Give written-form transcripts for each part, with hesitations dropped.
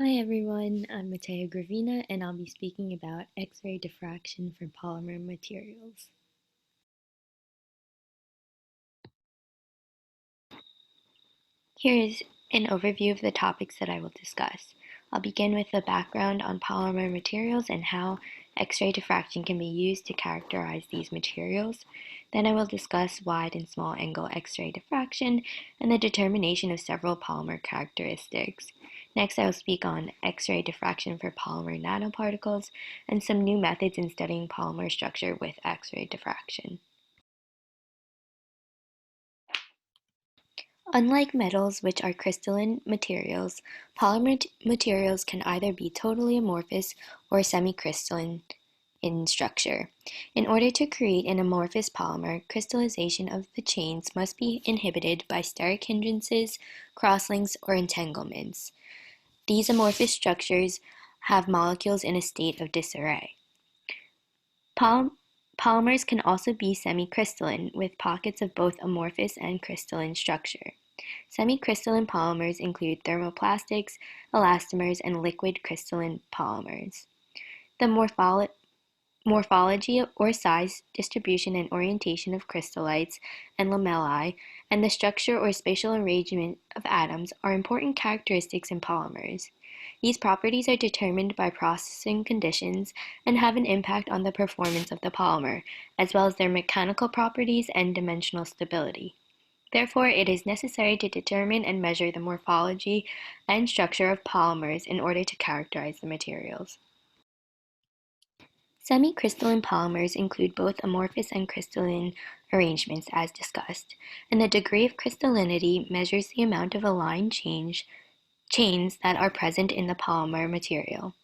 Hi everyone, I'm Matea Gravina and I'll be speaking about X-ray diffraction for polymer materials. Here is an overview of the topics that I will discuss. I'll begin with the background on polymer materials and how X-ray diffraction can be used to characterize these materials. Then I will discuss wide and small angle X-ray diffraction and the determination of several polymer characteristics. Next, I will speak on X-ray diffraction for polymer nanoparticles and some new methods in studying polymer structure with X-ray diffraction. Unlike metals, which are crystalline materials, polymer materials can either be totally amorphous or semicrystalline in structure. In order to create an amorphous polymer, crystallization of the chains must be inhibited by steric hindrances, crosslinks, or entanglements. These amorphous structures have molecules in a state of disarray. Polymers can also be semicrystalline, with pockets of both amorphous and crystalline structure. Semicrystalline polymers include thermoplastics, elastomers, and liquid crystalline polymers. The morphology or size, distribution, and orientation of crystallites and lamellae, and the structure or spatial arrangement of atoms are important characteristics in polymers. These properties are determined by processing conditions and have an impact on the performance of the polymer, as well as their mechanical properties and dimensional stability. Therefore, it is necessary to determine and measure the morphology and structure of polymers in order to characterize the materials. Semicrystalline polymers include both amorphous and crystalline arrangements, as discussed, and the degree of crystallinity measures the amount of aligned chains that are present in the polymer material.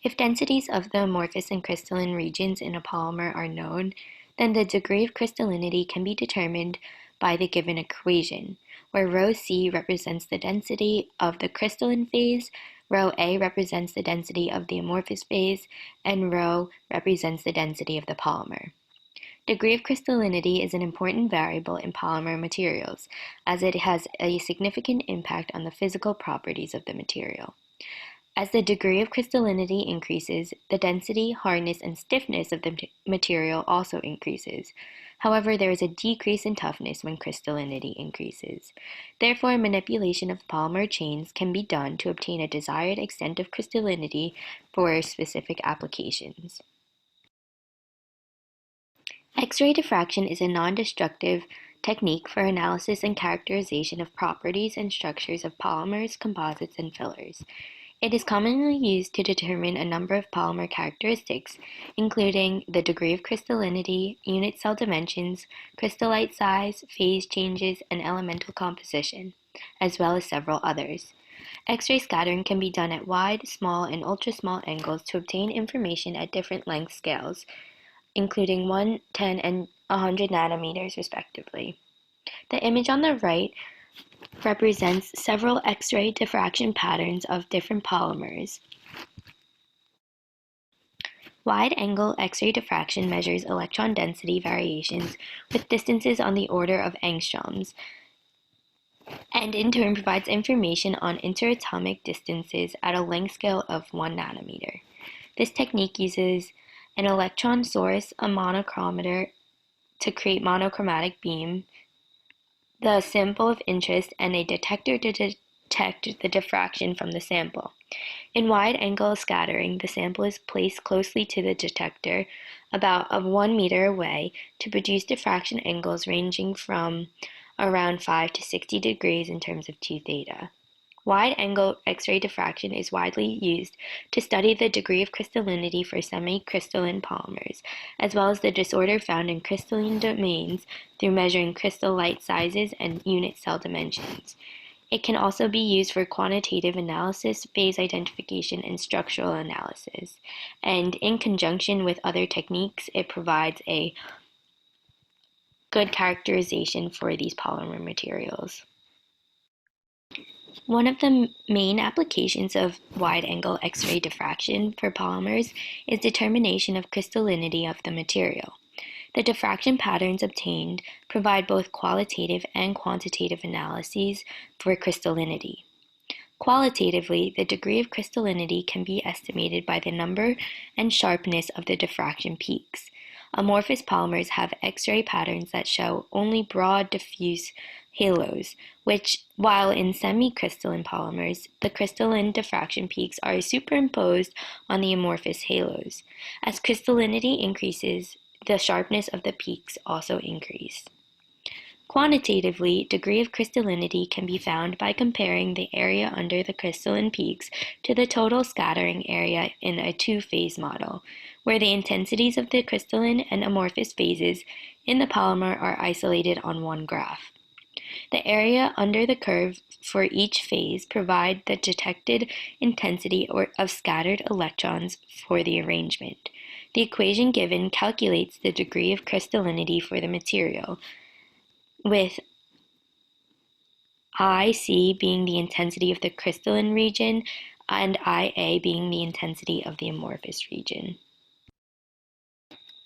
If densities of the amorphous and crystalline regions in a polymer are known, then the degree of crystallinity can be determined by the given equation, where rho C represents the density of the crystalline phase, rho A represents the density of the amorphous phase, and rho represents the density of the polymer. Degree of crystallinity is an important variable in polymer materials, as it has a significant impact on the physical properties of the material. As the degree of crystallinity increases, the density, hardness, and stiffness of the material also increases. However, there is a decrease in toughness when crystallinity increases. Therefore, manipulation of polymer chains can be done to obtain a desired extent of crystallinity for specific applications. X-ray diffraction is a non-destructive technique for analysis and characterization of properties and structures of polymers, composites, and fillers. It is commonly used to determine a number of polymer characteristics, including the degree of crystallinity, unit cell dimensions, crystallite size, phase changes, and elemental composition, as well as several others. X-ray scattering can be done at wide, small, and ultra-small angles to obtain information at different length scales, including 1, 10, and 100 nanometers, respectively. The image on the right represents several X-ray diffraction patterns of different polymers. Wide-angle X-ray diffraction measures electron density variations with distances on the order of angstroms, and in turn provides information on interatomic distances at a length scale of 1 nanometer. This technique uses an electron source, a monochromator to create monochromatic beam, the sample of interest, and a detector to detect the diffraction from the sample. In wide-angle scattering, the sample is placed closely to the detector, about 1 meter away, to produce diffraction angles ranging from around 5 to 60 degrees in terms of 2 theta. Wide-angle X-ray diffraction is widely used to study the degree of crystallinity for semi-crystalline polymers, as well as the disorder found in crystalline domains through measuring crystallite sizes and unit cell dimensions. It can also be used for quantitative analysis, phase identification, and structural analysis. And in conjunction with other techniques, it provides a good characterization for these polymer materials. One of the main applications of wide-angle X-ray diffraction for polymers is determination of crystallinity of the material. The diffraction patterns obtained provide both qualitative and quantitative analyses for crystallinity. Qualitatively, the degree of crystallinity can be estimated by the number and sharpness of the diffraction peaks. Amorphous polymers have X-ray patterns that show only broad, diffuse halos, while in semi-crystalline polymers, the crystalline diffraction peaks are superimposed on the amorphous halos. As crystallinity increases, the sharpness of the peaks also increase. Quantitatively, degree of crystallinity can be found by comparing the area under the crystalline peaks to the total scattering area in a two-phase model, where the intensities of the crystalline and amorphous phases in the polymer are isolated on one graph. The area under the curve for each phase provide the detected intensity of scattered electrons for the arrangement. The equation given calculates the degree of crystallinity for the material, with IC being the intensity of the crystalline region and IA being the intensity of the amorphous region.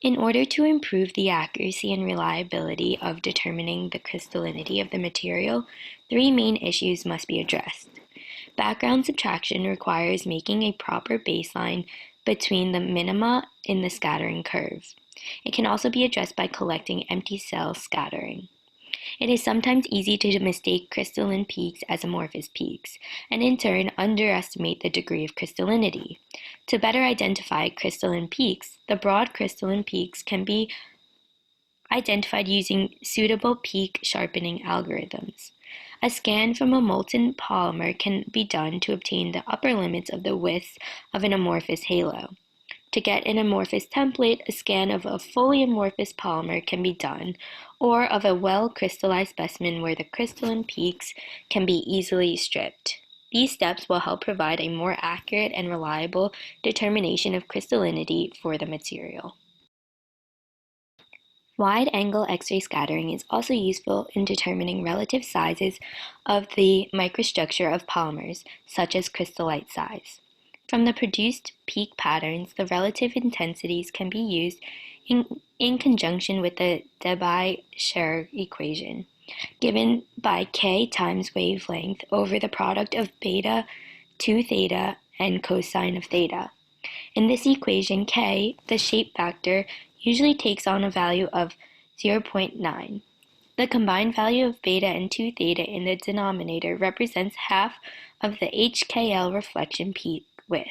In order to improve the accuracy and reliability of determining the crystallinity of the material, three main issues must be addressed. Background subtraction requires making a proper baseline between the minima in the scattering curve. It can also be addressed by collecting empty cell scattering. It is sometimes easy to mistake crystalline peaks as amorphous peaks, and in turn underestimate the degree of crystallinity. To better identify crystalline peaks, the broad crystalline peaks can be identified using suitable peak sharpening algorithms. A scan from a molten polymer can be done to obtain the upper limits of the widths of an amorphous halo. To get an amorphous template, a scan of a fully amorphous polymer can be done, or of a well-crystallized specimen where the crystalline peaks can be easily stripped. These steps will help provide a more accurate and reliable determination of crystallinity for the material. Wide-angle X-ray scattering is also useful in determining relative sizes of the microstructure of polymers, such as crystallite size. From the produced peak patterns, the intensities can be used in conjunction with the Debye-Scherr equation, given by k times wavelength over the product of beta 2 theta and cosine of theta. In this equation, k, the shape factor, usually takes on a value of 0.9. The combined value of beta and 2 theta in the denominator represents half of the HKL reflection peak width.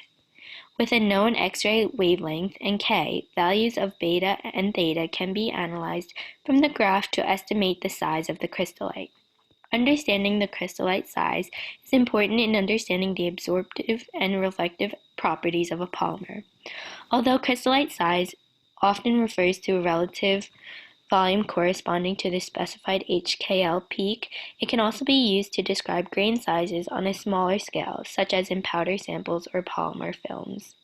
With a known X-ray wavelength and k, values of beta and theta can be analyzed from the graph to estimate the size of the crystallite. Understanding the crystallite size is important in understanding the absorptive and reflective properties of a polymer. Although crystallite size often refers to a relative volume corresponding to the specified HKL peak, it can also be used to describe grain sizes on a smaller scale, such as in powder samples or polymer films.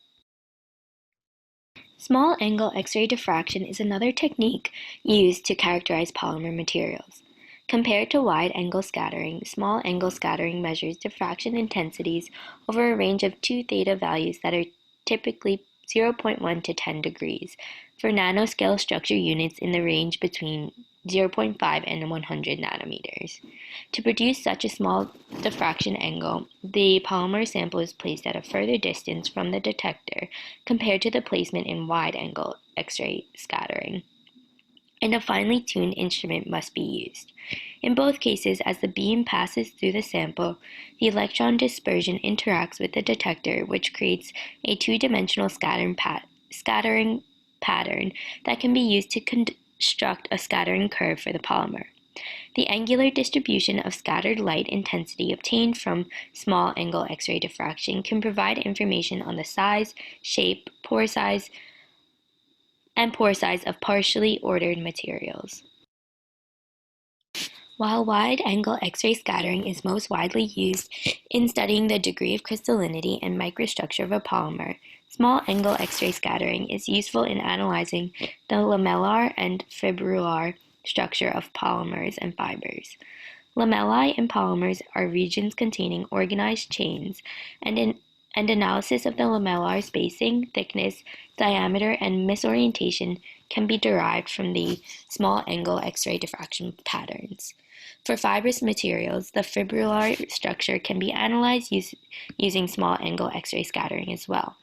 Small-angle X-ray diffraction is another technique used to characterize polymer materials. Compared to wide-angle scattering, small-angle scattering measures diffraction intensities over a range of 2 theta values that are typically 0.1 to 10 degrees, for nanoscale structure units in the range between 0.5 and 100 nanometers. To produce such a small diffraction angle, the polymer sample is placed at a further distance from the detector compared to the placement in wide-angle X-ray scattering, and a finely tuned instrument must be used. In both cases, as the beam passes through the sample, the electron dispersion interacts with the detector, which creates a two-dimensional scattering pattern that can be used to construct a scattering curve for the polymer. The angular distribution of scattered light intensity obtained from small-angle X-ray diffraction can provide information on the size, shape, pore size of partially ordered materials. While wide-angle X-ray scattering is most widely used in studying the degree of crystallinity and microstructure of a polymer, small-angle X-ray scattering is useful in analyzing the lamellar and fibrillar structure of polymers and fibers. Lamellae in polymers are regions containing organized chains, and analysis of the lamellar spacing, thickness, diameter, and misorientation can be derived from the small-angle X-ray diffraction patterns. For fibrous materials, the fibrillar structure can be analyzed using small-angle X-ray scattering as well.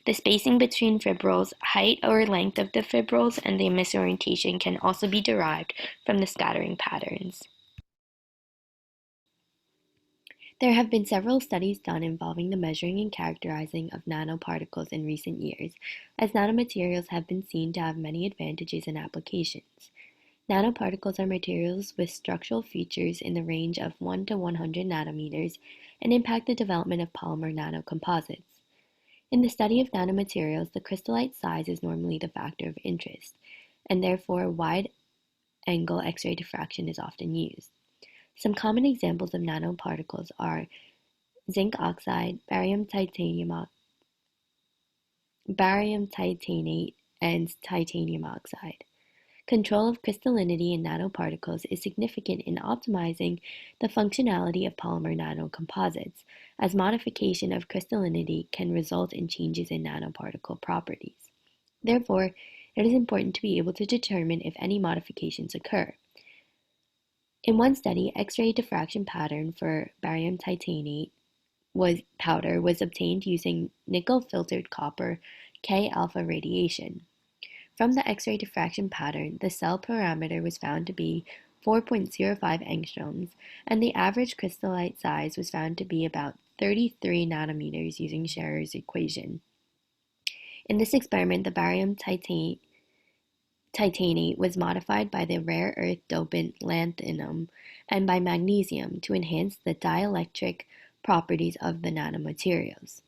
The spacing between fibrils, height or length of the fibrils, and the emissive orientation can also be derived from the scattering patterns. There have been several studies done involving the measuring and characterizing of nanoparticles in recent years, as nanomaterials have been seen to have many advantages and applications. Nanoparticles are materials with structural features in the range of 1 to 100 nanometers and impact the development of polymer nanocomposites. In the study of nanomaterials, the crystallite size is normally the factor of interest, and therefore wide-angle X-ray diffraction is often used. Some common examples of nanoparticles are zinc oxide, barium titanate, and titanium oxide. Control of crystallinity in nanoparticles is significant in optimizing the functionality of polymer nanocomposites, as modification of crystallinity can result in changes in nanoparticle properties. Therefore, it is important to be able to determine if any modifications occur. In one study, X-ray diffraction pattern for barium titanate powder was obtained using nickel-filtered copper K-alpha radiation. From the X-ray diffraction pattern, the cell parameter was found to be 4.05 angstroms, and the average crystallite size was found to be about 33 nanometers using Scherer's equation. In this experiment, the barium titanate was modified by the rare earth dopant lanthanum and by magnesium to enhance the dielectric properties of the nanomaterials.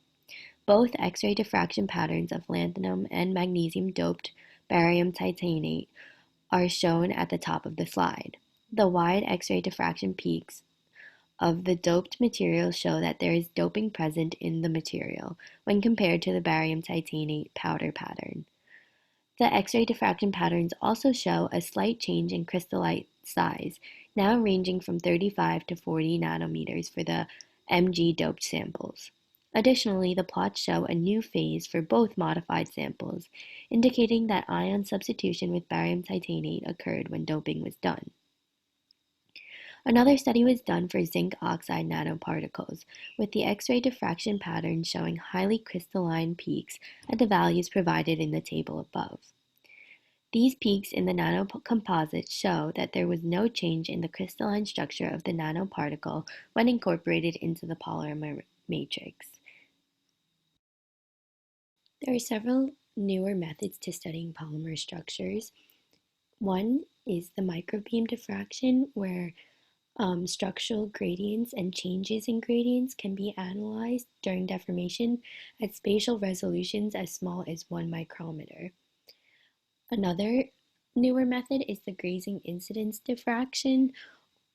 Both X-ray diffraction patterns of lanthanum and magnesium-doped barium titanate are shown at the top of the slide. The wide X-ray diffraction peaks of the doped material show that there is doping present in the material when compared to the barium titanate powder pattern. The X-ray diffraction patterns also show a slight change in crystallite size, now ranging from 35 to 40 nanometers for the Mg-doped samples. Additionally, the plots show a new phase for both modified samples, indicating that ion substitution with barium titanate occurred when doping was done. Another study was done for zinc oxide nanoparticles, with the X-ray diffraction pattern showing highly crystalline peaks at the values provided in the table above. These peaks in the nanocomposites show that there was no change in the crystalline structure of the nanoparticle when incorporated into the polymer matrix. There are several newer methods to studying polymer structures. One is the microbeam diffraction, where structural gradients and changes in gradients can be analyzed during deformation at spatial resolutions as small as 1 micrometer. Another newer method is the grazing incidence diffraction,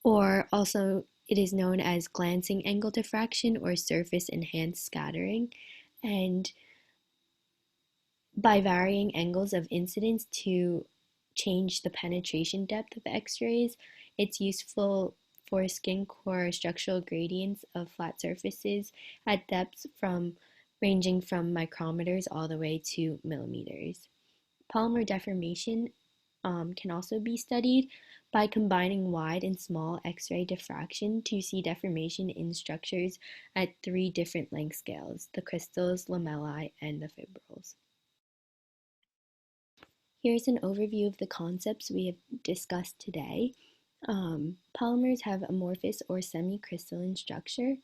or also it is known as glancing angle diffraction or surface enhanced scattering. And by varying angles of incidence to change the penetration depth of X-rays, it's useful for skin core structural gradients of flat surfaces at depths ranging from micrometers all the way to millimeters. Polymer deformation can also be studied by combining wide and small X-ray diffraction to see deformation in structures at 3 different length scales: the crystals, lamellae, and the fibrils. Here's an overview of the concepts we have discussed today. Polymers have amorphous or semi-crystalline structure,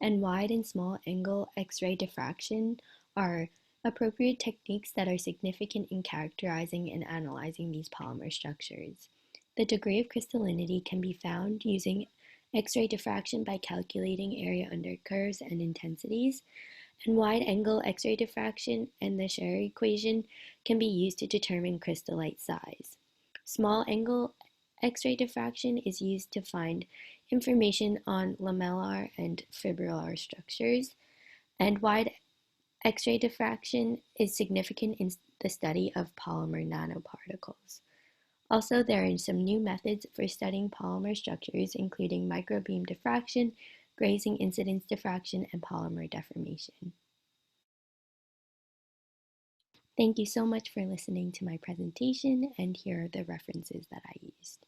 and wide and small angle X-ray diffraction are appropriate techniques that are significant in characterizing and analyzing these polymer structures. The degree of crystallinity can be found using X-ray diffraction by calculating area under curves and intensities, and wide-angle X-ray diffraction and the Scherer equation can be used to determine crystallite size. Small-angle X-ray diffraction is used to find information on lamellar and fibrillar structures, and wide X-ray diffraction is significant in the study of polymer nanoparticles. Also, there are some new methods for studying polymer structures, including microbeam diffraction, grazing incidence diffraction, and polymer deformation. Thank you so much for listening to my presentation, and here are the references that I used.